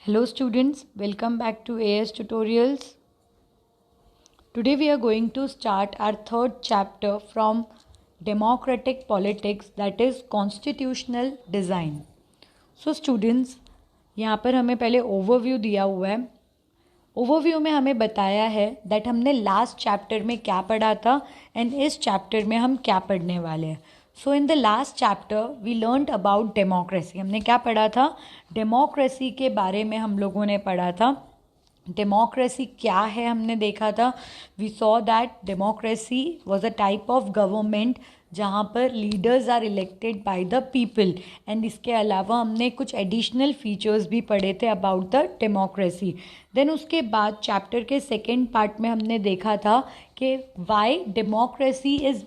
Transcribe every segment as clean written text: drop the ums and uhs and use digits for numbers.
Hello students, welcome back to AS Tutorials. Today we are going to start our third chapter from democratic politics, that is constitutional design. So students, यहाँ पर हमें पहले overview दिया हुआ है. Overview में हमें बताया है दैट हमने लास्ट चैप्टर में क्या पढ़ा था एंड इस चैप्टर में हम क्या पढ़ने वाले हैं. So in the last chapter we learned about democracy. हमने क्या पढ़ा था? डेमोक्रेसी के बारे में हम लोगों ने पढ़ा था. डेमोक्रेसी क्या है हमने देखा था. We saw that democracy was a type of government जहाँ पर leaders are elected by the people. And इसके अलावा हमने कुछ एडिशनल फीचर्स भी पढ़े थे अबाउट द डेमोक्रेसी. देन उसके बाद चैप्टर के सेकेंड पार्ट में हमने देखा था कि Y democracy is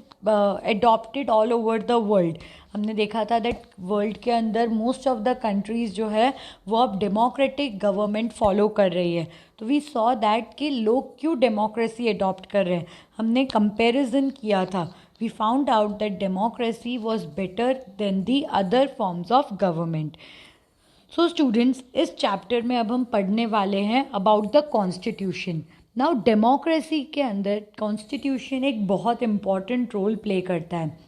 adopted all over the world. हमने देखा था दैट वर्ल्ड के अंदर मोस्ट ऑफ द कंट्रीज़ जो है वो अब डेमोक्रेटिक गवर्नमेंट फॉलो कर रही है. तो वी सॉ दैट कि लोग क्यों डेमोक्रेसी अडॉप्ट कर रहे हैं. हमने कंपैरिजन किया था. We found out that democracy was better than the other forms of government. So students, इस चैप्टर में अब हम पढ़ने वाले हैं about the constitution. Now democracy के अंदर कॉन्स्टिट्यूशन एक बहुत इम्पॉर्टेंट रोल प्ले करता है.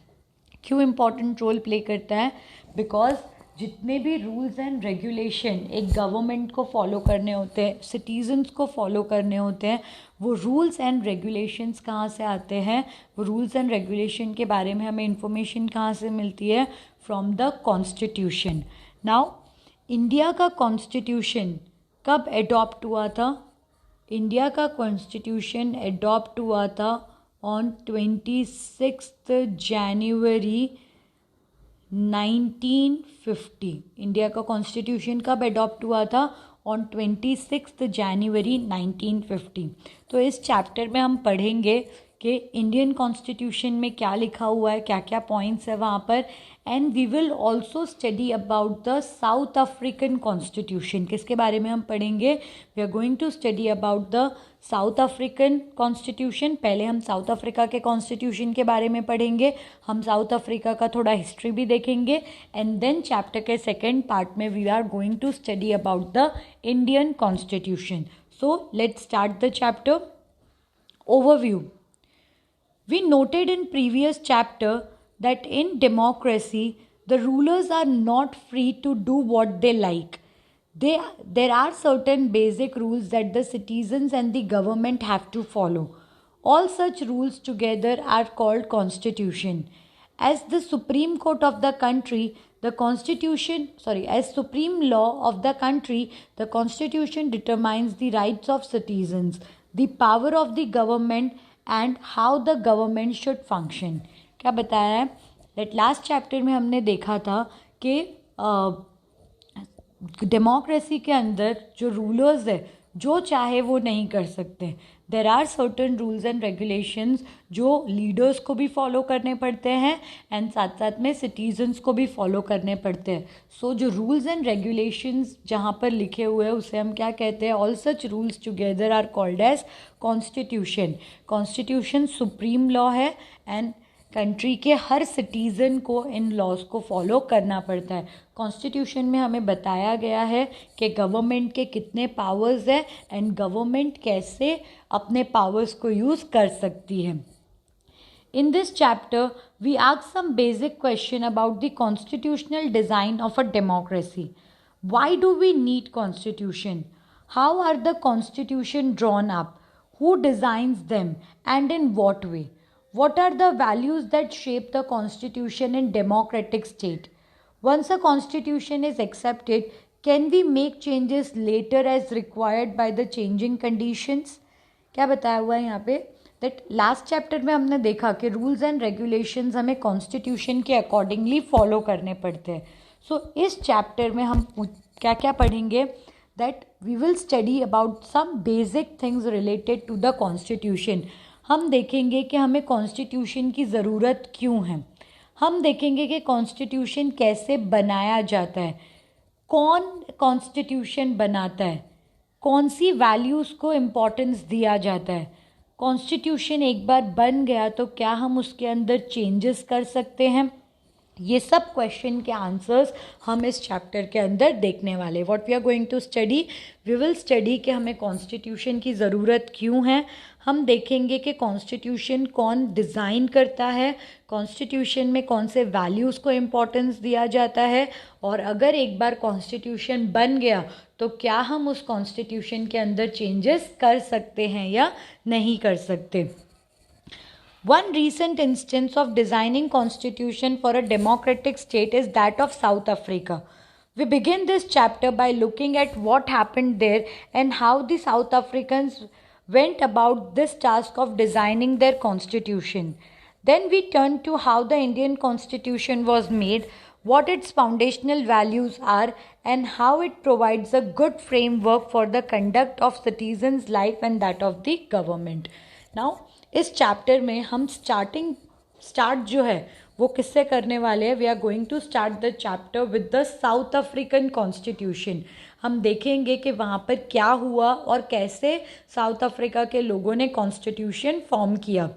क्यों इम्पॉर्टेंट रोल प्ले करता है? बिकॉज जितने भी रूल्स एंड रेगुलेशन एक गवर्नमेंट को फॉलो करने होते हैं, सिटीजन्स को फॉलो करने होते हैं, वो रूल्स एंड रेगुलेशंस कहाँ से आते हैं? वो रूल्स एंड रेगुलेशन के बारे में हमें इंफॉर्मेशन कहाँ से मिलती है? From the constitution. Now India का कॉन्स्टिट्यूशन कब एडॉप्ट हुआ था? इंडिया का कॉन्स्टिट्यूशन एडॉप्ट हुआ था ऑन 26 जनवरी 1950. इंडिया का कॉन्स्टिट्यूशन कब एडॉप्ट हुआ था? ऑन 26 जनवरी 1950. तो इस चैप्टर में हम पढ़ेंगे कि इंडियन कॉन्स्टिट्यूशन में क्या लिखा हुआ है, क्या क्या पॉइंट्स है वहाँ पर. And we will also study about the South African constitution. किसके बारे में हम पढ़ेंगे? We are going to study about the South African constitution. पहले हम साउथ अफ्रीका के कॉन्स्टिट्यूशन के बारे में पढ़ेंगे. हम साउथ अफ्रीका का थोड़ा हिस्ट्री भी देखेंगे. एंड देन चैप्टर के सेकेंड पार्ट में we are going to study about the Indian constitution. So let's start the chapter. Overview. We noted in previous chapter that in democracy, the rulers are not free to do what they like. There are certain basic rules that the citizens and the government have to follow. All such rules together are called constitution. As the supreme court of the country, as supreme law of the country, the constitution determines the rights of citizens, the power of the government and how the government should function. क्या बताया है? That last chapter में हमने देखा था कि democracy के अंदर जो रूलर्स है जो चाहे वो नहीं कर सकते. There are certain rules and regulations जो लीडर्स को भी फॉलो करने पड़ते हैं एंड साथ साथ में सिटीजन्स को भी फॉलो करने पड़ते हैं. सो जो रूल्स एंड रेगुलेशंस जहाँ पर लिखे हुए हैं उसे हम क्या कहते हैं? All such rules together are called as constitution. Constitution supreme law है एंड कंट्री के हर सिटीज़न को इन लॉज को फॉलो करना पड़ता है. कॉन्स्टिट्यूशन में हमें बताया गया है कि गवर्नमेंट के कितने पावर्स हैं एंड गवर्नमेंट कैसे अपने पावर्स को यूज़ कर सकती है. In this chapter, we ask some basic question about the constitutional design of a democracy. Why do we need constitution? How are the constitution drawn up? Who designs them and in what way? What are the values that shape the constitution in democratic state? Once a constitution is accepted, can we make changes later as required by the changing conditions? क्या बताया हुआ है यहाँ पे? That last chapter में हमने देखा कि रूल्स एंड रेगुलेशंस हमें कॉन्स्टिट्यूशन के अकॉर्डिंगली फॉलो करने पड़ते हैं. सो इस चैप्टर में हम क्या क्या पढ़ेंगे? That we will study about some basic things related to the constitution. हम देखेंगे कि हमें कॉन्स्टिट्यूशन की ज़रूरत क्यों है. हम देखेंगे कि कॉन्स्टिट्यूशन कैसे बनाया जाता है, कौन कॉन्स्टिट्यूशन बनाता है, कौन सी वैल्यूज़ को इम्पोर्टेंस दिया जाता है. कॉन्स्टिट्यूशन एक बार बन गया तो क्या हम उसके अंदर चेंजेस कर सकते हैं? ये सब क्वेश्चन के आंसर्स हम इस चैप्टर के अंदर देखने वाले। What we are going to study, we will study कि हमें कॉन्स्टिट्यूशन की ज़रूरत क्यों है। हम देखेंगे कि कॉन्स्टिट्यूशन कौन डिज़ाइन करता है, कॉन्स्टिट्यूशन में कौन से वैल्यूज़ को इम्पोर्टेंस दिया जाता है, और अगर एक बार कॉन्स्टिट्यूशन बन गया तो क्या हम उस कॉन्स्टिट्यूशन के अंदर चेंजेस कर सकते हैं या नहीं कर सकते। One recent instance of designing constitution for a democratic state is that of South Africa. We begin this chapter by looking at what happened there and how the South Africans went about this task of designing their constitution. Then we turn to how the Indian constitution was made, what its foundational values are, and how it provides a good framework for the conduct of citizens' life and that of the government. Now, इस chapter में हम start जो है वो किससे करने वाले हैं। We are going to start the chapter with the South African constitution. हम देखेंगे कि वहाँ पर क्या हुआ और कैसे साउथ अफ्रीका के लोगों ने कॉन्स्टिट्यूशन फॉर्म किया।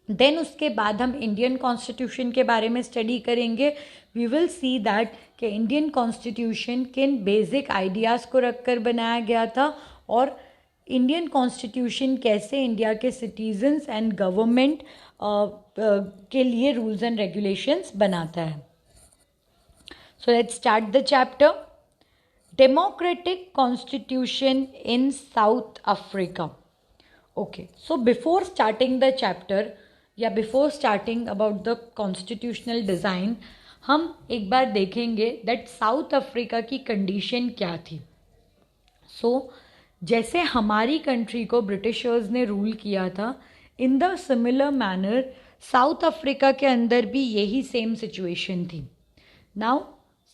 देन उसके बाद हम इंडियन कॉन्स्टिट्यूशन के बारे में स्टडी करेंगे। वी विल सी दैट कि इंडियन कॉन्स्टिट्यूशन किन बेसिक आइडियाज़ को रखकर बनाया गया था और इंडियन कॉन्स्टिट्यूशन कैसे इंडिया के सिटीजन्स एंड गवर्नमेंट के लिए रूल्स एंड रेगुलेशंस बनाता है। So let's start the chapter, democratic constitution in South Africa. Okay, so before starting the chapter या before starting about the constitutional design, हम एक बार देखेंगे दैट साउथ अफ्रीका की कंडीशन क्या थी। जैसे हमारी कंट्री को ब्रिटिशर्स ने रूल किया था, in the similar manner south Africa के अंदर भी यही सेम सिचुएशन थी। नाउ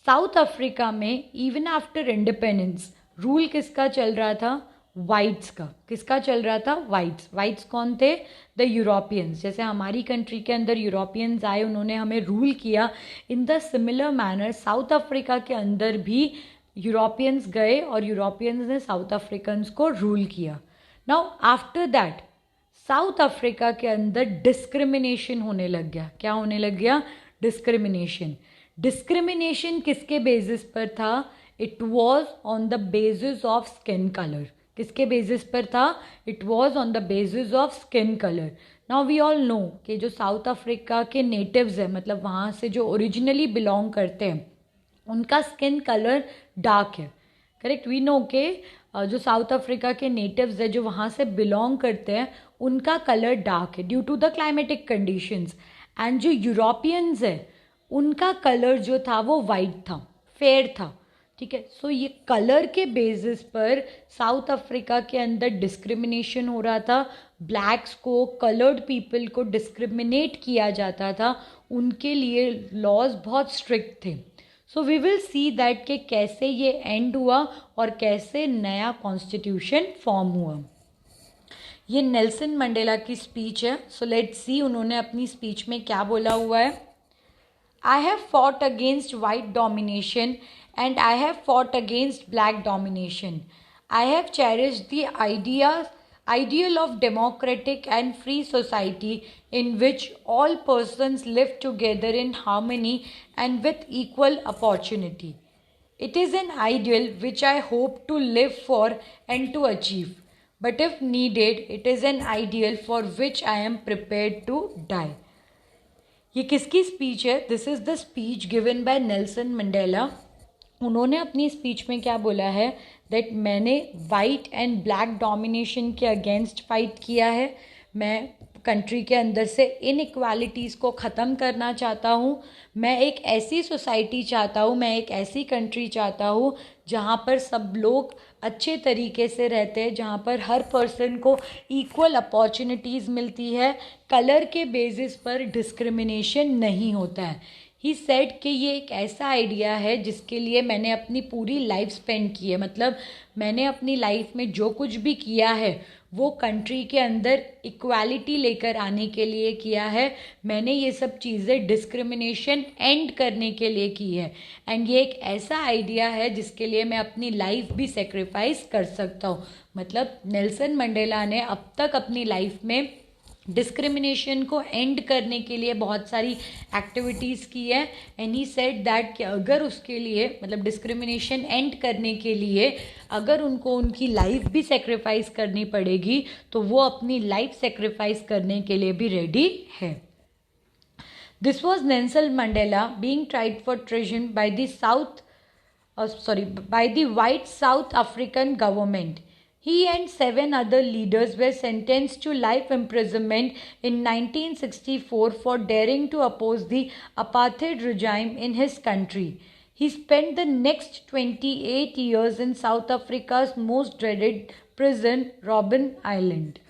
साउथ अफ्रीका में इवन आफ्टर इंडिपेंडेंस रूल किसका चल रहा था? वाइट्स का। किसका चल रहा था? वाइट्स कौन थे? The Europeans. जैसे हमारी कंट्री के अंदर यूरोपियंस आए, उन्होंने हमें रूल किया, in the similar manner south Africa के अंदर भी यूरोपियंस गए और यूरोपियंस ने साउथ अफ्रीकन्स को रूल किया। Now after that South Africa के अंदर डिस्क्रिमिनेशन होने लग गया। क्या होने लग गया? डिस्क्रिमिनेशन। डिस्क्रिमिनेशन किसके बेसिस पर था? It was on the basis of skin colour. किसके बेसिस पर था? It was on the basis of skin colour. Now we all know कि जो साउथ अफ्रीका के नेटिव्स हैं, मतलब वहाँ से जो ओरिजिनली बिलोंग करते हैं, उनका स्किन कलर डार्क है। करेक्ट, वी नो के जो साउथ अफ्रीका के नेटिव्स है जो वहाँ से बिलोंग करते हैं, उनका कलर डार्क है due to the climatic conditions. And जो यूरोपियंस है उनका कलर जो था वो वाइट था, फेयर था। ठीक है, सो ये कलर के बेसिस पर साउथ अफ्रीका के अंदर डिस्क्रिमिनेशन हो रहा था। ब्लैक्स को, कलर्ड पीपल को डिस्क्रिमिनेट किया जाता था, उनके लिए लॉज बहुत स्ट्रिक्ट थे। So we will see that कि कैसे ये एंड हुआ और कैसे नया कॉन्स्टिट्यूशन फॉर्म हुआ। ये नेल्सन मंडेला की स्पीच है। सो लेट्स सी उन्होंने अपनी स्पीच में क्या बोला हुआ है। I have fought against white domination and I have fought against black domination. I have cherished the ideal of democratic and free society in which all persons live together in harmony and with equal opportunity. It is an ideal which I hope to live for and to achieve. But if needed, it is an ideal for which I am prepared to die. ये किसकी speech है? This is the speech given by Nelson Mandela. उन्होंने अपनी speech में क्या बोला है? That मैंने वाइट एंड ब्लैक डोमिनेशन के अगेंस्ट फाइट किया है। मैं कंट्री के अंदर से इनइक्वालिटीज़ को ख़त्म करना चाहता हूँ। मैं एक ऐसी सोसाइटी चाहता हूँ, मैं एक ऐसी कंट्री चाहता हूँ जहाँ पर सब लोग अच्छे तरीके से रहते हैं, जहाँ पर हर पर्सन को इक्वल अपॉर्चुनिटीज़ मिलती है, कलर के बेसिस पर डिस्क्रिमिनेशन नहीं होता है। ही सेड कि ये एक ऐसा आइडिया है जिसके लिए मैंने अपनी पूरी लाइफ स्पेंड की है। मतलब मैंने अपनी लाइफ में जो कुछ भी किया है वो कंट्री के अंदर इक्वालिटी लेकर आने के लिए किया है। मैंने ये सब चीज़ें डिस्क्रिमिनेशन एंड करने के लिए की है। एंड ये एक ऐसा आइडिया है जिसके लिए मैं अपनी लाइफ भी सेक्रीफाइस कर सकता हूँ। मतलब नेल्सन मंडेला ने अब तक अपनी लाइफ में डिस्क्रिमिनेशन को एंड करने के लिए बहुत सारी एक्टिविटीज़ की है। एंड ही सेड दैट कि अगर उसके लिए मतलब डिस्क्रिमिनेशन एंड करने के लिए अगर उनको उनकी लाइफ भी सेक्रीफाइस करनी पड़ेगी तो वो अपनी लाइफ सेक्रीफाइस करने के लिए भी रेडी है। This was Nelson Mandela being tried for treason by the white South African government. He and 7 other leaders were sentenced to life imprisonment in 1964 for daring to oppose the apartheid regime in his country. He spent the next 28 years in South Africa's most dreaded prison, Robben Island.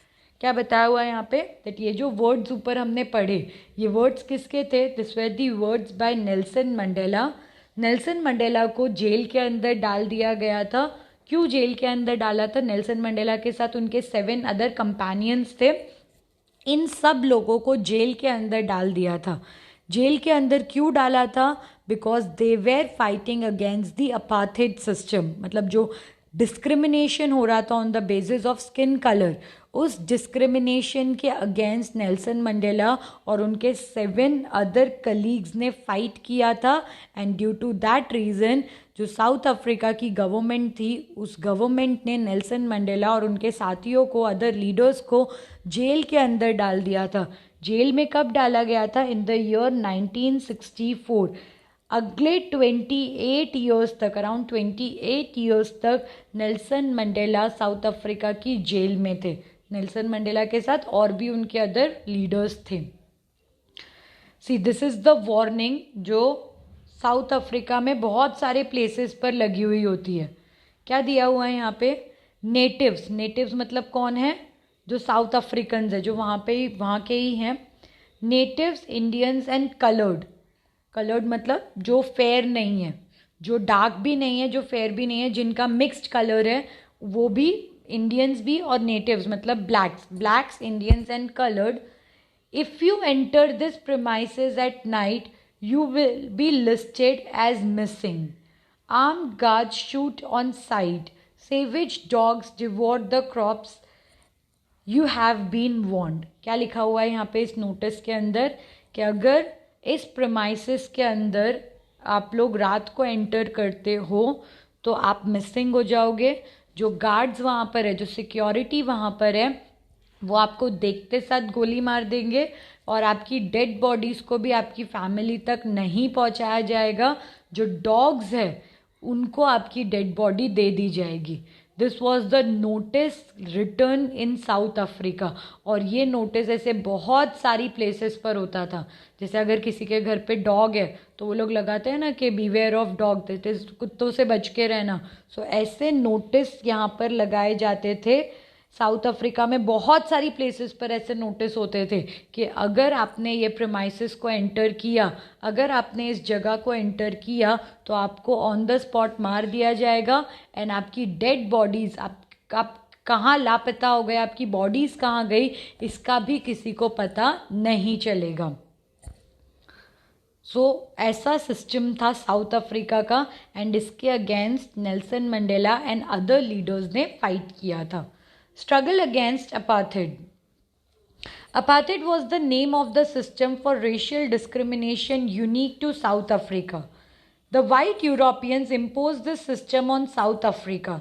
क्या बताया हुआ है यहाँ पे that ये जो words ऊपर हमने पढ़े ये वर्ड्स किसके थे? This were the words by Nelson Mandela. Nelson Mandela को जेल के अंदर डाल दिया गया था। क्यों जेल के अंदर डाला था? नेल्सन मंडेला के साथ उनके 7 अदर कंपेनियंस थे। इन सब लोगों को जेल के अंदर डाल दिया था। जेल के अंदर क्यों डाला था? Because they were fighting against the apartheid system. मतलब जो डिस्क्रिमिनेशन हो रहा था on the basis of skin colour, उस डिस्क्रिमिनेशन के अगेंस्ट नेल्सन मंडेला और उनके 7 अदर कलीग्स ने फाइट किया था। And due to that reason जो साउथ अफ्रीका की गवर्नमेंट थी उस गवर्नमेंट ने नेल्सन मंडेला और उनके साथियों को, अदर लीडर्स को जेल के अंदर डाल दिया था। जेल में कब डाला गया था? In the year 1964। अगले 28 ईयर्स तक, अराउंड 28 ईयर्स तक नेल्सन मंडेला साउथ अफ्रीका की जेल में थे। नेल्सन मंडेला के साथ और भी उनके अदर लीडर्स थे। See this is the warning जो साउथ अफ्रीका में बहुत सारे प्लेसेस पर लगी हुई होती है। क्या दिया हुआ है यहाँ पे? नेटिव्स। नेटिव्स मतलब कौन है? जो साउथ अफ्रीकन्स है, जो वहाँ के ही हैं। Natives, Indians and coloured. Coloured मतलब जो फेयर नहीं है, जो डार्क भी नहीं है, जो फेयर भी नहीं है, जिनका मिक्स्ड कलर है, वो भी इंडियंस भी, और नेटिव्स मतलब blacks, Indians and coloured. If you enter this premises at night you will be listed as missing. Armed guards shoot on sight. Savage dogs devour the crops. You have been warned. क्या लिखा हुआ है यहाँ पे इस notice के अंदर कि अगर इस प्रीमाइसेस के अंदर आप लोग रात को एंटर करते हो तो आप मिसिंग हो जाओगे। जो गार्ड्स वहाँ पर है, जो सिक्योरिटी वहाँ पर है, वो आपको देखते साथ गोली मार देंगे और आपकी डेड बॉडीज़ को भी आपकी फैमिली तक नहीं पहुंचाया जाएगा। जो डॉग्स है उनको आपकी डेड बॉडी दे दी जाएगी। This was the notice return in South Africa. और ये नोटिस ऐसे बहुत सारी प्लेसेस पर होता था। जैसे अगर किसी के घर पे डॉग है तो वो लोग लगाते हैं ना कि बीवेयर ऑफ डॉग, कुत्तों से बच के रहना। सो ऐसे नोटिस यहाँ पर लगाए जाते थे। साउथ अफ्रीका में बहुत सारी प्लेसेस पर ऐसे नोटिस होते थे कि अगर आपने ये प्रीमाइसेस को एंटर किया, अगर आपने इस जगह को एंटर किया तो आपको ऑन द स्पॉट मार दिया जाएगा। एंड आपकी डेड बॉडीज़, आप कहाँ लापता हो गए, आपकी बॉडीज़ कहाँ गई, इसका भी किसी को पता नहीं चलेगा। ऐसा सिस्टम था साउथ अफ्रीका का। एंड इसके against Nelson Mandela and other leaders ने फाइट किया था। Struggle against apartheid. Apartheid was the name of the system for racial discrimination unique to South Africa. The white Europeans imposed this system on South Africa.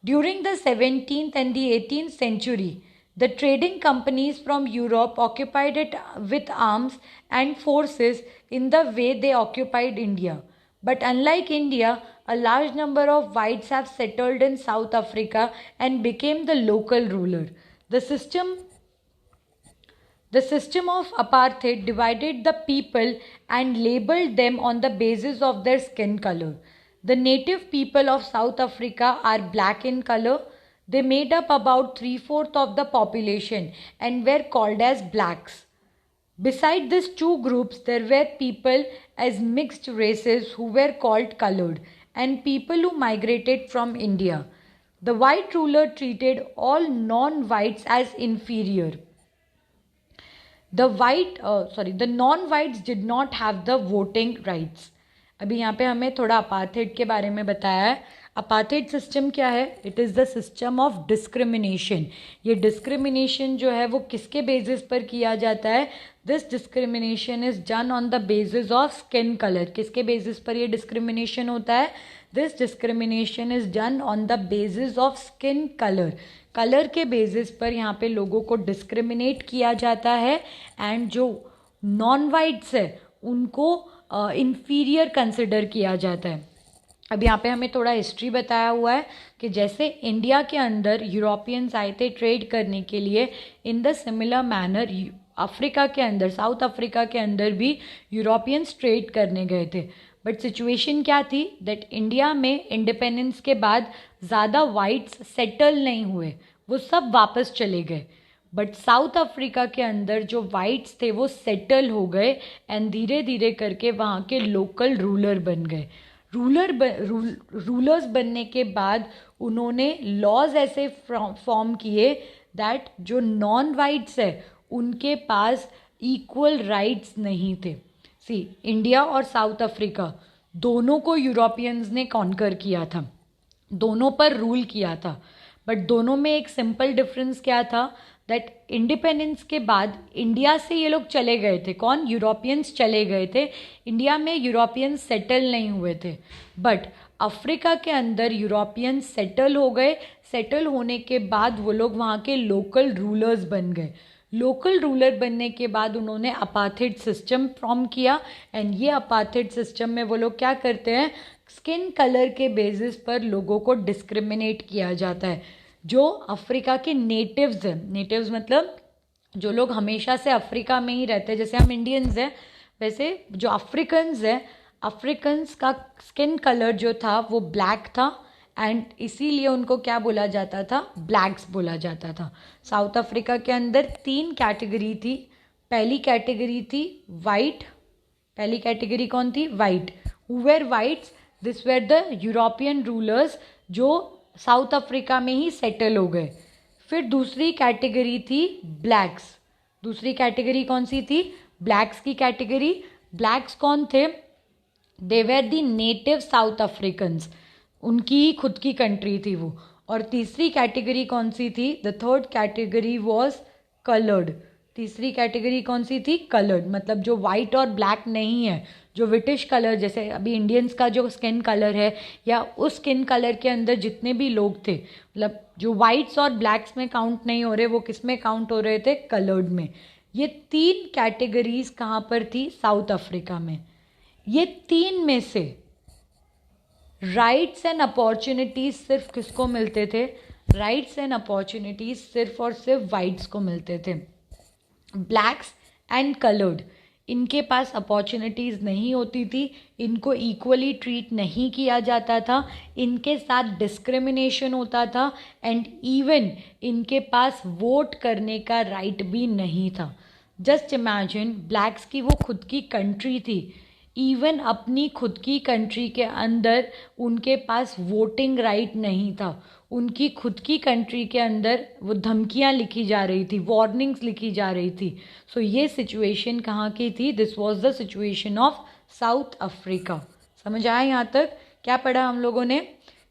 During the 17th and the 18th century, the trading companies from Europe occupied it with arms and forces in the way they occupied India. But unlike India, a large number of whites have settled in South Africa and became the local ruler. The system of apartheid divided the people and labeled them on the basis of their skin color. The native people of South Africa are black in color. They made up about 3/4 of the population and were called as blacks. Beside these two groups, there were people as mixed races who were called colored, and people who migrated from India. The white ruler treated all non-whites as inferior. The non-whites did not have the voting rights. अभी यहाँ पे हमें थोड़ा apartheid के बारे में बताया है। अपार्थाइड सिस्टम क्या है? It is the system of discrimination. ये डिस्क्रिमिनेशन जो है वो किसके बेसिस पर किया जाता है? This discrimination is done on the basis of skin colour. किसके बेसिस पर ये डिस्क्रिमिनेशन होता है? This discrimination is done on the basis of skin colour. Colour के बेसिस पर यहाँ पे लोगों को डिस्क्रिमिनेट किया जाता है एंड जो नॉन वाइट्स है उनको इंफीरियर कंसिडर किया जाता है। अब यहाँ पे हमें थोड़ा हिस्ट्री बताया हुआ है कि जैसे इंडिया के अंदर यूरोपियंस आए थे ट्रेड करने के लिए, in the similar manner Africa के अंदर, साउथ अफ्रीका के अंदर भी यूरोपियंस ट्रेड करने गए थे। बट सिचुएशन क्या थी? दैट इंडिया में इंडिपेंडेंस के बाद ज़्यादा वाइट्स सेटल नहीं हुए, वो सब वापस चले गए। बट साउथ अफ्रीका के अंदर जो वाइट्स थे वो सेटल हो गए एंड धीरे धीरे करके वहाँ के लोकल रूलर बन गए। रूलर्स बनने के बाद उन्होंने लॉज ऐसे फॉर्म किए दैट जो नॉन वाइट्स है उनके पास इक्वल राइट्स नहीं थे। सी, इंडिया और साउथ अफ्रीका दोनों को यूरोपियंस ने कॉन्कर किया था, दोनों पर रूल किया था, बट दोनों में एक सिंपल डिफरेंस क्या था? दैट इंडिपेंडेंस के बाद इंडिया से ये लोग चले गए थे। कौन? यूरोपियंस चले गए थे। इंडिया में यूरोपियंस सेटल नहीं हुए थे, बट अफ्रीका के अंदर यूरोपियंस सेटल हो गए। सेटल होने के बाद वो लोग वहाँ के लोकल रूलर्स बन गए। लोकल रूलर बनने के बाद उन्होंने अपार्थाइड सिस्टम फॉर्म किया एंड ये अपार्थाइड सिस्टम में वो लोग क्या करते हैं? स्किन कलर के बेसिस पर लोगों को डिस्क्रिमिनेट किया जाता है। जो अफ्रीका के नेटिव्स हैं, नेटिव्स मतलब जो लोग हमेशा से अफ्रीका में ही रहते हैं, जैसे हम इंडियंस हैं वैसे जो अफ्रीकन्स हैं, अफ्रीकन्स का स्किन कलर जो था वो ब्लैक था एंड इसीलिए उनको क्या बोला जाता था? ब्लैक्स बोला जाता था। साउथ अफ्रीका के अंदर 3 कैटेगरी थी। पहली कैटेगरी थी वाइट। पहली कैटेगरी कौन थी? White. Who were whites? This were the European rulers जो साउथ अफ्रीका में ही सेटल हो गए। फिर दूसरी कैटेगरी थी ब्लैक्स। दूसरी कैटेगरी कौन सी थी? ब्लैक्स की कैटेगरी। ब्लैक्स कौन थे? They were the native south Africans, उनकी ही खुद की कंट्री थी वो। और तीसरी कैटेगरी कौन सी थी? The third category was coloured. तीसरी कैटेगरी कौन सी थी? कलर्ड, मतलब जो वाइट और ब्लैक नहीं है, जो विटिश कलर, जैसे अभी इंडियंस का जो स्किन कलर है या उस स्किन कलर के अंदर जितने भी लोग थे, मतलब जो वाइट्स और ब्लैक्स में काउंट नहीं हो रहे, वो किस में काउंट हो रहे थे? कलर्ड में। ये 3 कैटेगरीज कहाँ पर थी? साउथ अफ्रीका में। ये 3 में से राइट्स एंड अपॉर्चुनिटीज सिर्फ किसको मिलते थे? राइट्स एंड अपॉर्चुनिटीज सिर्फ और सिर्फ वाइट्स को मिलते थे। ब्लैक्स एंड कलर्ड, इनके पास अपॉर्चुनिटीज़ नहीं होती थी, इनको इक्वली ट्रीट नहीं किया जाता था, इनके साथ डिस्क्रिमिनेशन होता था एंड इवन इनके पास वोट करने का राइट भी नहीं था। जस्ट इमेजिन, ब्लैक्स की वो खुद की कंट्री थी, इवन अपनी खुद की कंट्री के अंदर उनके पास वोटिंग राइट नहीं था। उनकी खुद की कंट्री के अंदर वो धमकियां लिखी जा रही थी, वार्निंग्स लिखी जा रही थी। सो ये सिचुएशन कहाँ की थी? This was the situation of south Africa. समझ आया यहाँ तक? क्या पढ़ा हम लोगों ने?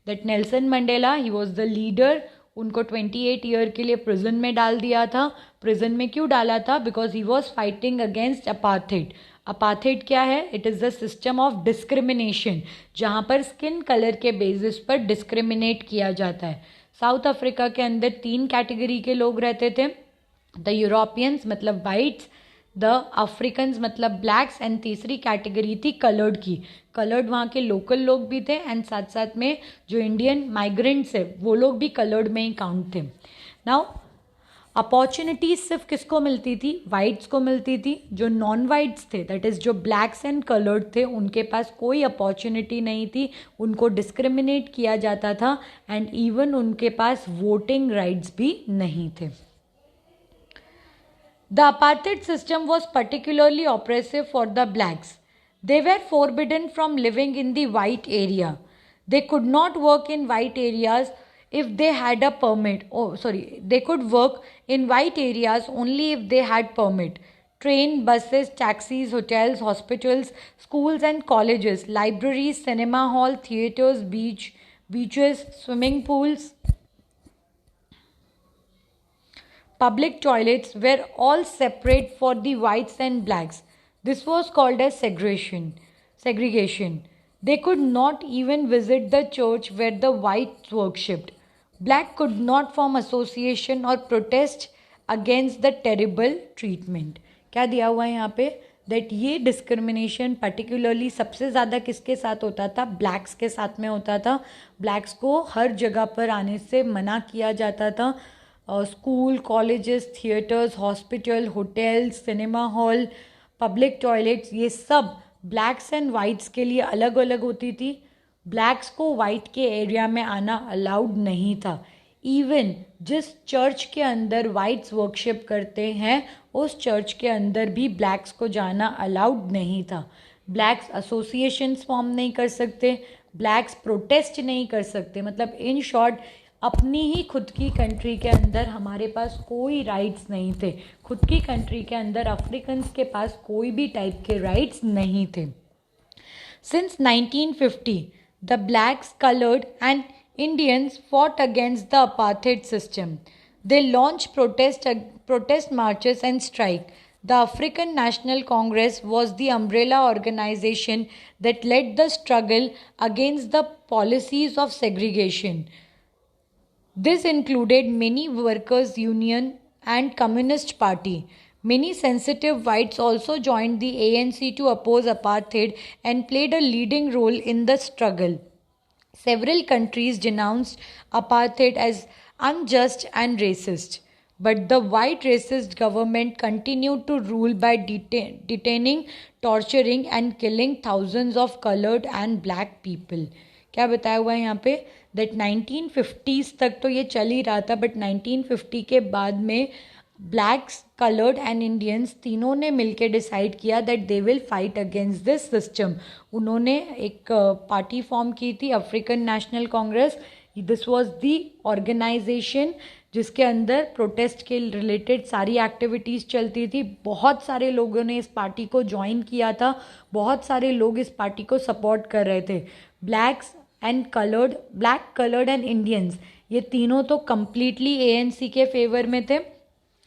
That Nelson Mandela, he was the leader. उनको 28 ईयर के लिए प्रिजन में डाल दिया था। प्रिजन में क्यों डाला था? Because he was fighting against apartheid. Apartheid क्या है? It is the system of discrimination, जहाँ पर स्किन कलर के बेसिस पर डिस्क्रिमिनेट किया जाता है। साउथ अफ्रीका के अंदर 3 कैटेगरी के लोग रहते थे। द यूरोपियंस मतलब वाइट्स, द अफ्रीकन्स मतलब ब्लैक्स एंड तीसरी कैटेगरी थी कलर्ड की। कलर्ड वहाँ के लोकल लोग भी थे एंड साथ साथ में जो इंडियन माइग्रेंट्स है वो लोग भी कलर्ड में ही काउंट थे। नाउ अपॉर्चुनिटीज सिर्फ किसको मिलती थी? वाइट्स को मिलती थी। जो नॉन वाइट्स थे, दैट इज़ जो ब्लैक्स एंड कलर्ड थे, उनके पास कोई अपॉर्चुनिटी नहीं थी, उनको डिस्क्रिमिनेट किया जाता था एंड इवन उनके पास वोटिंग राइट्स भी नहीं थे। The apartheid system was particularly oppressive for the blacks. They were forbidden from living in the white area. They could not work in white areas if they had a permit. They could work in white areas only if they had permit. Train, buses, taxis, hotels, hospitals, schools and colleges, libraries, cinema hall, theaters, beach, beaches, swimming pools, public toilets were all separate for the whites and blacks. This was called as segregation. They could not even visit the church where the whites worshipped. Black could not form association or protest against the terrible treatment. क्या दिया हुआ है यहाँ पे that ये discrimination particularly सबसे ज़्यादा किसके साथ होता था, ब्लैक्स के साथ में होता था. ब्लैक्स को हर जगह पर आने से मना किया जाता था. School, colleges, theatres, hospital, hotels, cinema hall, public toilets, ये सब ब्लैक्स एंड वाइट्स के लिए अलग अलग होती थी. ब्लैक्स को वाइट के एरिया में आना अलाउड नहीं था. इवन जिस चर्च के अंदर वाइट्स वर्कशिप करते हैं उस चर्च के अंदर भी ब्लैक्स को जाना अलाउड नहीं था. ब्लैक्स एसोसिएशंस फॉर्म नहीं कर सकते, ब्लैक्स प्रोटेस्ट नहीं कर सकते. मतलब इन शॉर्ट अपनी ही खुद की कंट्री के अंदर हमारे पास कोई राइट्स नहीं थे. खुद की कंट्री के अंदर अफ्रीकन्स के पास कोई भी टाइप के राइट्स नहीं थे. Since 1950, the blacks, colored and Indians fought against the apartheid system. They launched protest marches and strike. The African National Congress was the umbrella organization that led the struggle against the policies of segregation. This included many workers' union and Communist Party. Many sensitive whites also joined the ANC to oppose apartheid and played a leading role in the struggle. Several countries denounced apartheid as unjust and racist, but the white racist government continued to rule by detaining, torturing and killing thousands of colored and black people. क्या बताया हुआ है यहाँ पे that 1950s तक तो ये चल ही रहा था, बट 1950 के बाद में ब्लैक्स, कलर्ड एंड इंडियंस तीनों ने मिलकर डिसाइड किया that they will fight against this system. उन्होंने एक पार्टी फॉर्म की थी, African National Congress. This was the organization जिसके अंदर प्रोटेस्ट के रिलेटेड सारी एक्टिविटीज़ चलती थी. बहुत सारे लोगों ने इस पार्टी को ज्वाइन किया था, बहुत सारे लोग इस पार्टी को सपोर्ट कर रहे थे. Blacks and coloured, black, coloured and Indians, ये तीनों तो कम्प्लीटली ANC के फेवर में थे.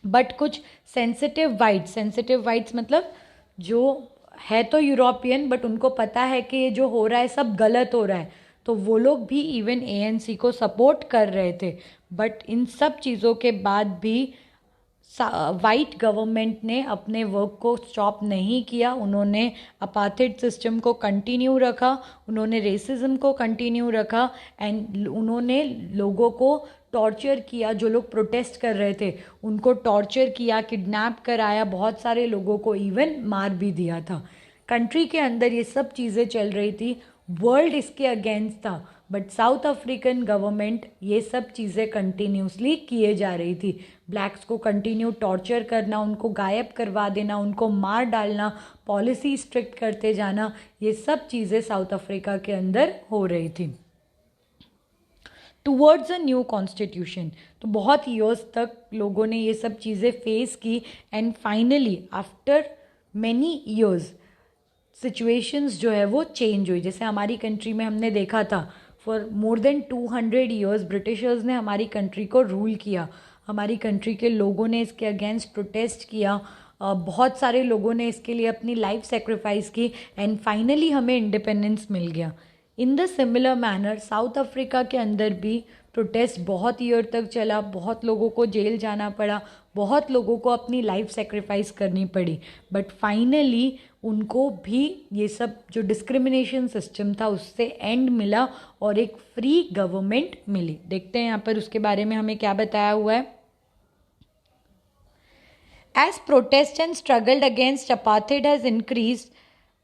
बट कुछ सेंसिटिव वाइट्स मतलब जो है तो यूरोपियन बट उनको पता है कि ये जो हो रहा है सब गलत हो रहा है, तो वो लोग भी इवन ANC को सपोर्ट कर रहे थे. बट इन सब चीज़ों के बाद भी वाइट गवर्नमेंट ने अपने वर्क को स्टॉप नहीं किया. उन्होंने अपार्थाइड सिस्टम को कंटिन्यू रखा, उन्होंने रेसिज्म को कंटिन्यू रखा एंड उन्होंने लोगों को टॉर्चर किया. जो लोग प्रोटेस्ट कर रहे थे उनको टॉर्चर किया, किडनैप कराया, बहुत सारे लोगों को इवन मार भी दिया था. कंट्री के अंदर ये सब चीज़ें चल रही थी, वर्ल्ड इसके अगेंस्ट था, बट साउथ अफ्रीकन गवर्नमेंट ये सब चीज़ें कंटिन्यूसली किए जा रही थी. ब्लैक्स को कंटिन्यू टॉर्चर करना, उनको गायब करवा देना, उनको मार डालना, पॉलिसी स्ट्रिक्ट करते जाना, ये सब चीज़ें साउथ अफ्रीका के अंदर हो रही थी. टूवर्ड्स अ न्यू कॉन्स्टिट्यूशन, तो बहुत ईयर्स तक लोगों ने ये सब चीज़ें फेस की and finally after many years situations जो है वो चेंज हुई. जैसे हमारी कंट्री में हमने देखा था for more than 200 years Britishers ने हमारी कंट्री को रूल किया. हमारी कंट्री के लोगों ने इसके अगेंस्ट प्रोटेस्ट किया, बहुत सारे लोगों ने इसके लिए अपनी लाइफ सेक्रीफाइस की एंड फाइनली हमें इंडिपेंडेंस मिल गया. In the similar manner south Africa के अंदर भी प्रोटेस्ट बहुत ईयर तक चला, बहुत लोगों को जेल जाना पड़ा, बहुत लोगों को अपनी लाइफ सेक्रीफाइस करनी पड़ी. बट फाइनली उनको भी ये सब जो डिस्क्रिमिनेशन सिस्टम था उससे एंड मिला और एक फ्री गवर्नमेंट मिली. देखते हैं यहाँ पर उसके बारे में हमें क्या बताया हुआ है. As protest and struggle against apartheid has increased,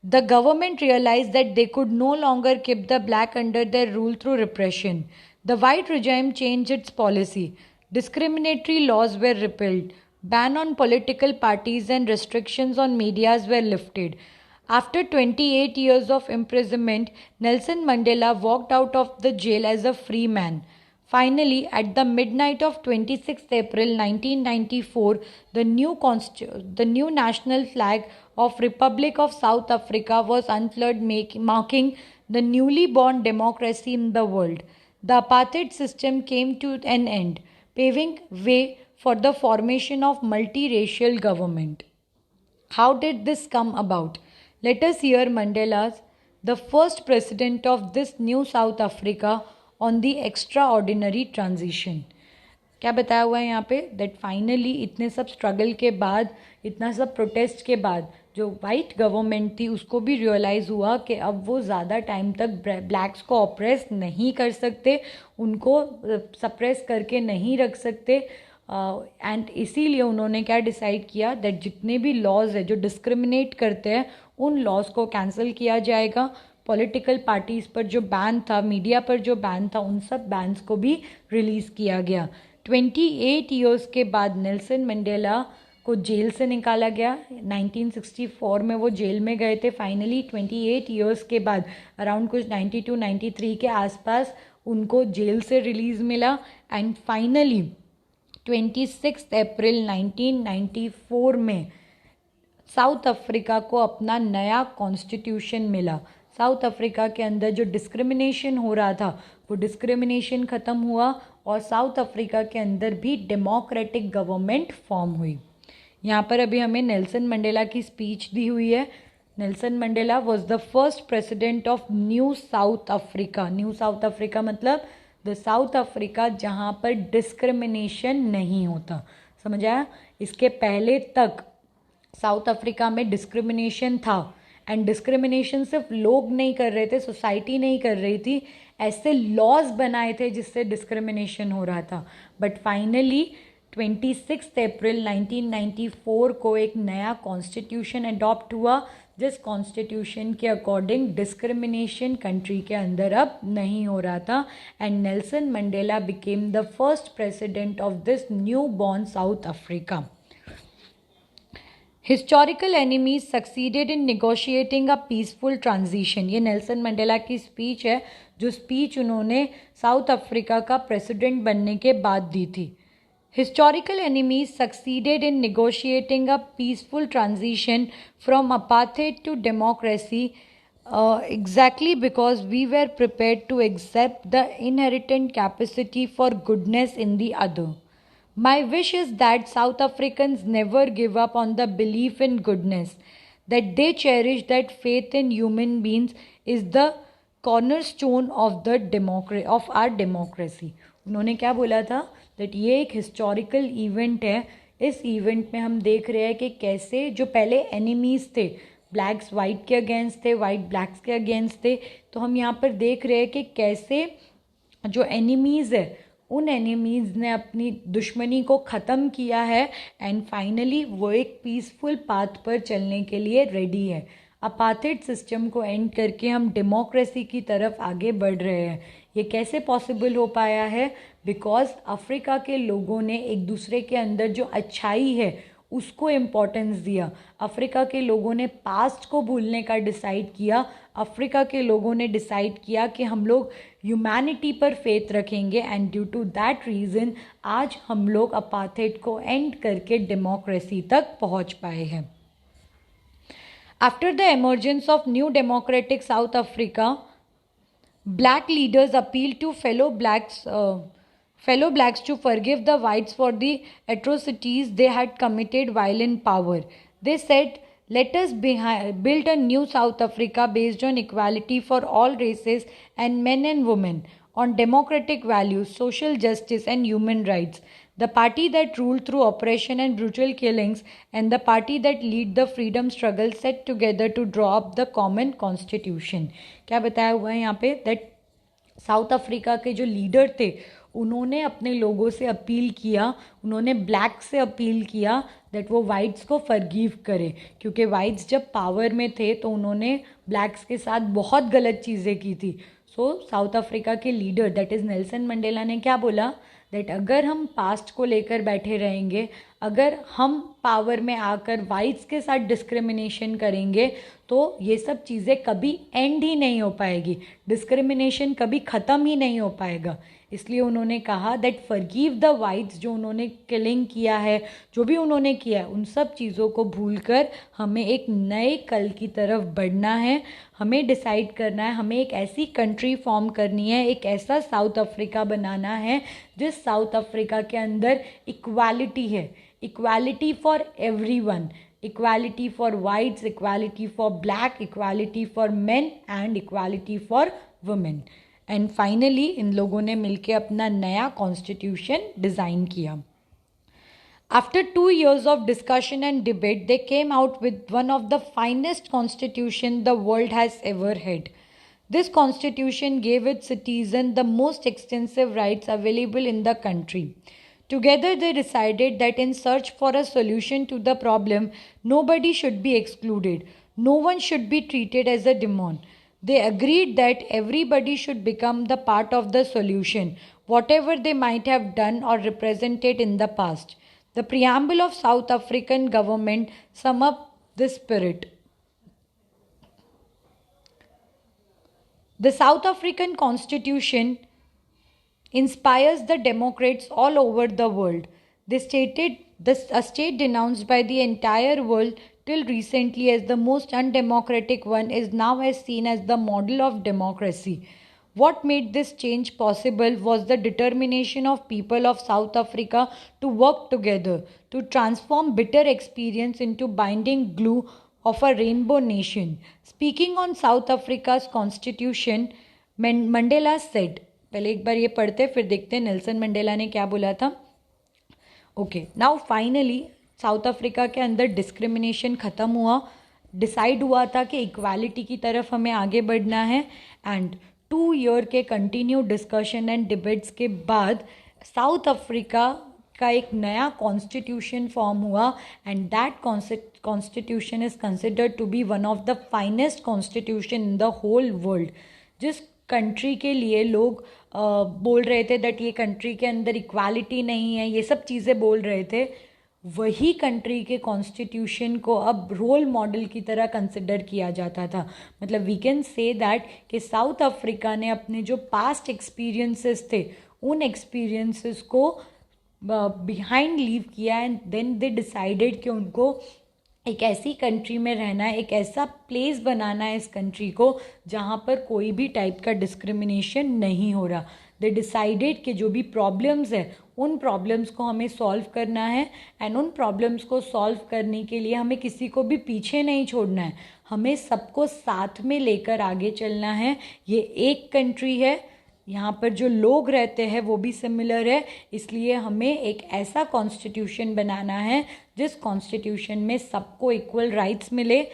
the government realized that they could no longer keep the black under their rule through repression. The white regime changed its policy. Discriminatory laws were repealed. Ban on political parties and restrictions on medias were lifted. After 28 years of imprisonment, Nelson Mandela walked out of the jail as a free man. Finally, at the midnight of 26th April 1994, the new national flag of Republic of South Africa was unfurled, marking the newly born democracy in the world. the apartheid system came to an end, paving way for the formation of multiracial government. How did this come about? Let us hear Mandela's, the first president of this new South Africa, on the extraordinary transition. क्या बताया हुआ है यहाँ पे? That finally इतने सब struggle के बाद, इतना सब प्रोटेस्ट के बाद जो वाइट गवर्नमेंट थी उसको भी रियलाइज़ हुआ कि अब वो ज़्यादा टाइम तक ब्लैक्स को ऑप्रेस नहीं कर सकते, उनको सप्रेस करके नहीं रख सकते। एंड इसीलिए उन्होंने क्या डिसाइड किया दैट जितने भी लॉज है जो डिस्क्रिमिनेट करते हैं उन लॉज को कैंसिल किया जाएगा। पॉलिटिकल पार्टीज़ पर जो बैन था, मीडिया पर जो बैन था, उन सब बैन्स को भी रिलीज़ किया गया। 28 ईयर्स के बाद नेल्सन मंडेला को जेल से निकाला गया। 1964 में वो जेल में गए थे। फाइनली 28 ईयर्स के बाद अराउंड कुछ 92-93 के आसपास उनको जेल से रिलीज़ मिला। एंड फाइनली 26 अप्रैल 1994 में साउथ अफ्रीका को अपना नया कॉन्स्टिट्यूशन मिला। साउथ अफ्रीका के अंदर जो डिस्क्रिमिनेशन हो रहा था वो डिस्क्रिमिनेशन ख़त्म हुआ और साउथ अफ्रीका के अंदर भी डेमोक्रेटिक गवर्नमेंट फॉर्म हुई। यहाँ पर अभी हमें नेल्सन मंडेला की स्पीच दी हुई है। Nelson Mandela was the first president of new south Africa. New south Africa मतलब द साउथ अफ्रीका जहाँ पर डिस्क्रिमिनेशन नहीं होता। समझ आया? इसके पहले तक साउथ अफ्रीका में डिस्क्रिमिनेशन था एंड डिस्क्रिमिनेशन सिर्फ लोग नहीं कर रहे थे, सोसाइटी नहीं कर रही थी, ऐसे लॉज बनाए थे जिससे डिस्क्रिमिनेशन हो रहा था। बट फाइनली 26 अप्रैल 1994 को एक नया कॉन्स्टिट्यूशन अडॉप्ट हुआ जिस कॉन्स्टिट्यूशन के अकॉर्डिंग डिस्क्रिमिनेशन कंट्री के अंदर अब नहीं हो रहा था। And Nelson Mandela became the first president of this new born south Africa. Historical enemies succeeded in negotiating a peaceful transition. ये नेल्सन मंडेला की स्पीच है, जो स्पीच उन्होंने साउथ अफ्रीका का प्रेसिडेंट बनने के बाद दी थी। Historical enemies succeeded in negotiating a peaceful transition from apartheid to democracy exactly because we were prepared to accept the inherent capacity for goodness in the other. My wish is that South Africans never give up on the belief in goodness, that they cherish that faith in human beings is the cornerstone of our democracy. उन्होंने क्या बोला था? That ये एक historical event है। इस event में हम देख रहे हैं कि कैसे जो पहले एनिमीज़ थे, ब्लैक्स वाइट के अगेंस्ट थे, वाइट ब्लैक्स के अगेंस्ट थे, तो हम यहाँ पर देख रहे हैं कि कैसे जो एनिमीज़ है उन एनिमीज़ ने अपनी दुश्मनी को ख़त्म किया है एंड फाइनली वो एक पीसफुल पाथ पर चलने के लिए रेडी है। अपार्थाइड सिस्टम को एंड करके हम डेमोक्रेसी की तरफ आगे बढ़ रहे हैं। ये कैसे पॉसिबल हो पाया है? बिकॉज अफ्रीका के लोगों ने एक दूसरे के अंदर जो अच्छाई है उसको इम्पोर्टेंस दिया। अफ्रीका के लोगों ने पास्ट को भूलने का डिसाइड किया। अफ्रीका के लोगों ने डिसाइड किया कि हम लोग ह्यूमैनिटी पर फेथ रखेंगे and due to that reason आज हम लोग अपार्थाइड को एंड करके डेमोक्रेसी तक पहुंच पाए हैं। After the emergence of new democratic South Africa, black leaders appealed to fellow blacks to forgive the whites for the atrocities they had committed while in power. They said, "Let us build a new South Africa based on equality for all races and men and women, on democratic values, social justice and human rights. The party that ruled through oppression and brutal killings and the party that lead the freedom struggle set together to draw up the common constitution." क्या बताया हुआ है यहाँ पे? That South Africa के जो leader थे उन्होंने अपने लोगों से अपील किया, उन्होंने ब्लैक से अपील किया दैट वो वाइट्स को फॉरगिव करे, क्योंकि वाइट्स जब पावर में थे तो उन्होंने ब्लैक्स के साथ बहुत गलत चीज़ें की थी। सो साउथ अफ्रीका के leader that is Nelson Mandela ने क्या बोला? दैट अगर हम पास्ट को लेकर बैठे रहेंगे, अगर हम पावर में आकर वाइट्स के साथ डिस्क्रिमिनेशन करेंगे तो ये सब चीज़ें कभी एंड ही नहीं हो पाएगी, डिस्क्रिमिनेशन कभी ख़त्म ही नहीं हो पाएगा। इसलिए उन्होंने कहा दैट फॉरगिव द वाइट्स, जो उन्होंने किलिंग किया है, जो भी उन्होंने किया है, उन सब चीज़ों को भूलकर हमें एक नए कल की तरफ बढ़ना है। हमें डिसाइड करना है, हमें एक ऐसी कंट्री फॉर्म करनी है, एक ऐसा साउथ अफ्रीका बनाना है जिस साउथ अफ्रीका के अंदर इक्वालिटी है, equality for everyone, equality for whites, equality for black, equality for men and equality for women. And finally इन लोगों ने मिलकर अपना नया कॉन्स्टिट्यूशन डिज़ाइन किया। After 2 years of discussion and debate, they came out with one of the finest constitution the world has ever had. This constitution gave its citizens the most extensive rights available in the country. Together they decided that in search for a solution to the problem, nobody should be excluded. No one should be treated as a demon. They agreed that everybody should become the part of the solution, whatever they might have done or represented in the past. The preamble of South African government sum up this spirit. The South African Constitution inspires the democrats all over the world. They stated a state denounced by the entire world till recently as the most undemocratic one is now as seen as the model of democracy. What made this change possible was the determination of people of South Africa to work together to transform bitter experience into binding glue of a rainbow nation. Speaking on South Africa's constitution, Mandela said, पहले एक बार ये पढ़ते फिर देखते हैं Nelson Mandela ने क्या बोला था। Okay, now finally south Africa के अंदर डिस्क्रिमिनेशन ख़त्म हुआ, डिसाइड हुआ था कि इक्वालिटी की तरफ हमें आगे बढ़ना है। एंड 2 ईयर के कंटिन्यू डिस्कशन एंड डिबेट्स के बाद साउथ अफ्रीका का एक नया कॉन्स्टिट्यूशन फॉर्म हुआ and that constitution is considered to be one of the finest constitution in the whole world. जिस कंट्री के लिए लोग बोल रहे थे दैट ये कंट्री के अंदर इक्वालिटी नहीं है, ये सब चीज़ें बोल रहे थे, वही कंट्री के कॉन्स्टिट्यूशन को अब रोल मॉडल की तरह कंसिडर किया जाता था। मतलब वी कैन से दैट कि साउथ अफ्रीका ने अपने जो पास्ट एक्सपीरियंसेस थे उन एक्सपीरियंसेस को बिहाइंड लीव किया एंड देन दे डिसाइडेड कि उनको एक ऐसी कंट्री में रहना है, एक ऐसा प्लेस बनाना है इस कंट्री को जहाँ पर कोई भी टाइप का डिस्क्रिमिनेशन नहीं हो रहा। दे डिसाइडेड कि जो भी प्रॉब्लम्स है उन प्रॉब्लम्स को हमें सॉल्व करना है एंड उन प्रॉब्लम्स को सॉल्व करने के लिए हमें किसी को भी पीछे नहीं छोड़ना है, हमें सबको साथ में लेकर आगे चलना है। ये एक कंट्री है, यहाँ पर जो लोग रहते हैं वो भी सिमिलर है, इसलिए हमें एक ऐसा कॉन्स्टिट्यूशन बनाना है जिस कॉन्स्टिट्यूशन में सबको इक्वल राइट्स मिले,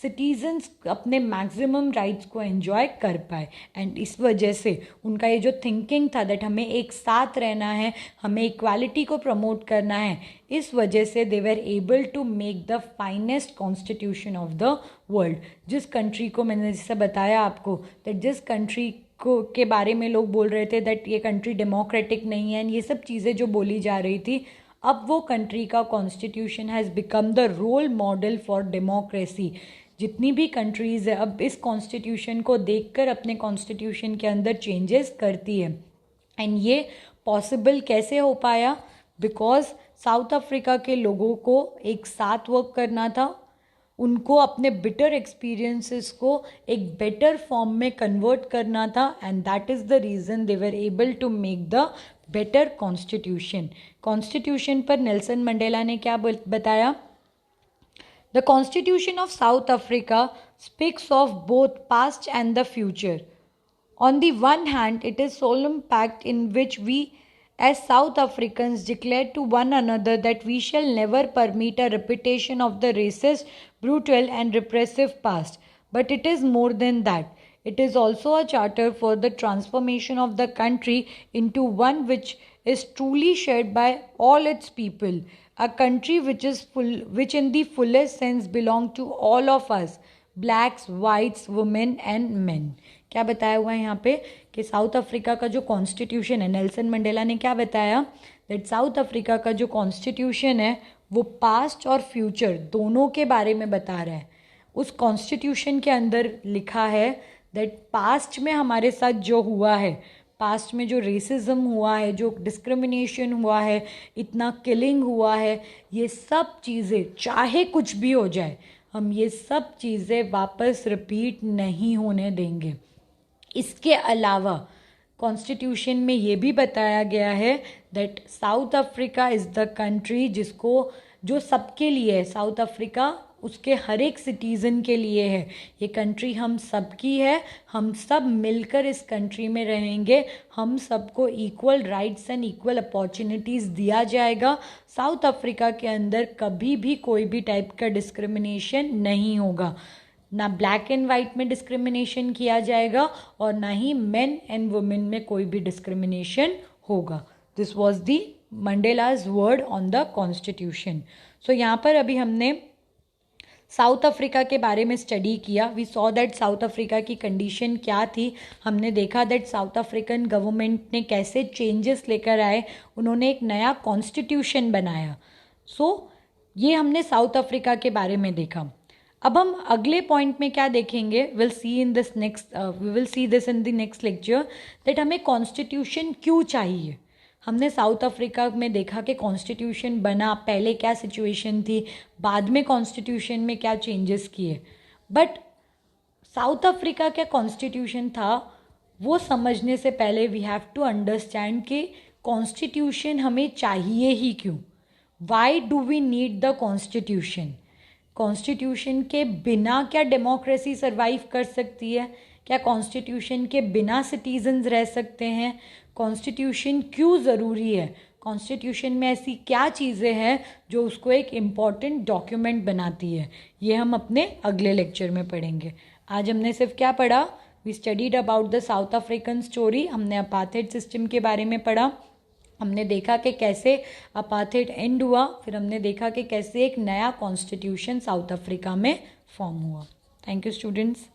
सिटीजन्स अपने मैक्सिमम राइट्स को एंजॉय कर पाए। एंड इस वजह से उनका ये जो थिंकिंग था दैट हमें एक साथ रहना है, हमें इक्वालिटी को प्रमोट करना है, इस वजह से they were able to make the finest constitution of the world. जिस कंट्री को मैंने जैसे बताया आपको दैट जिस कंट्री को के बारे में लोग बोल रहे थे दैट ये कंट्री डेमोक्रेटिक नहीं है, ये सब चीज़ें जो बोली जा रही थी, अब वो कंट्री का constitution has become the role model for democracy. जितनी भी कंट्रीज़ है अब इस कॉन्स्टिट्यूशन को देखकर अपने कॉन्स्टिट्यूशन के अंदर चेंजेस करती है। एंड ये पॉसिबल कैसे हो पाया? बिकॉज साउथ अफ्रीका के लोगों को एक साथ वर्क करना था, उनको अपने बिटर एक्सपीरियंसेस को एक बेटर फॉर्म में कन्वर्ट करना था and that is the reason they were able to make the better constitution. Constitution पर नेल्सन मंडेला ने क्या बताया? The Constitution of South Africa speaks of both past and the future. On the one hand, it is solemn pact in which we as South Africans declare to one another that we shall never permit a repetition of the racist, brutal and repressive past. But it is more than that. It is also a charter for the transformation of the country into one which is truly shared by all its people. A country which in the fullest sense belong to all of us, blacks, whites, women and men. क्या बताया हुआ है यहाँ पे कि south Africa का जो constitution है, नेल्सन मंडेला ने क्या बताया दैट साउथ अफ्रीका का जो कॉन्स्टिट्यूशन है वो पास्ट और फ्यूचर दोनों के बारे में बता रहा है। उस कॉन्स्टिट्यूशन के अंदर लिखा है दैट पास्ट में हमारे साथ जो हुआ है, पास्ट में जो रेसिज्म हुआ है, जो डिस्क्रिमिनेशन हुआ है, इतना किलिंग हुआ है, ये सब चीज़ें चाहे कुछ भी हो जाए, हम ये सब चीज़ें वापस रिपीट नहीं होने देंगे। इसके अलावा कॉन्स्टिट्यूशन में ये भी बताया गया है that South Africa is the country जो सबके लिए है। साउथ अफ्रीका उसके हर एक सिटीज़न के लिए है। ये कंट्री हम सबकी है, हम सब मिलकर इस कंट्री में रहेंगे, हम सबको equal rights and equal opportunities दिया जाएगा। साउथ अफ्रीका के अंदर कभी भी कोई भी टाइप का डिस्क्रिमिनेशन नहीं होगा, ना ब्लैक एंड वाइट में डिस्क्रिमिनेशन किया जाएगा और ना ही मेन एंड वुमेन में कोई भी डिस्क्रिमिनेशन होगा। This was the Mandela's word on the constitution. So यहाँ पर अभी हमने साउथ अफ्रीका के बारे में स्टडी किया। We saw that South Africa की कंडीशन क्या थी। हमने देखा दैट साउथ अफ्रीकन गवर्नमेंट ने कैसे चेंजेस लेकर आए, उन्होंने एक नया कॉन्स्टिट्यूशन बनाया। ये हमने साउथ अफ्रीका के बारे में देखा। अब हम अगले पॉइंट में क्या देखेंगे, we will see this in the next lecture that हमें कॉन्स्टिट्यूशन क्यों चाहिए। हमने साउथ अफ्रीका में देखा कि कॉन्स्टिट्यूशन बना, पहले क्या सिचुएशन थी, बाद में कॉन्स्टिट्यूशन में क्या चेंजेस किए। बट साउथ अफ्रीका क्या कॉन्स्टिट्यूशन था, वो समझने से पहले वी हैव टू अंडरस्टैंड कि कॉन्स्टिट्यूशन हमें चाहिए ही क्यों। Why do we need the constitution. Constitution के बिना क्या डेमोक्रेसी सर्वाइव कर सकती है? क्या कॉन्स्टिट्यूशन के बिना सिटीजन्स रह सकते हैं? कॉन्स्टिट्यूशन क्यों ज़रूरी है? कॉन्स्टिट्यूशन में ऐसी क्या चीज़ें हैं जो उसको एक इम्पॉर्टेंट डॉक्यूमेंट बनाती है? ये हम अपने अगले लेक्चर में पढ़ेंगे। आज हमने सिर्फ क्या पढ़ा? We studied about the South African story. हमने अपार्थाइड सिस्टम के बारे में पढ़ा। हमने देखा कि कैसे अपार्थाइड एंड हुआ, फिर हमने देखा कि कैसे एक नया कॉन्स्टिट्यूशन साउथ अफ्रीका में फॉर्म हुआ। Thank you students.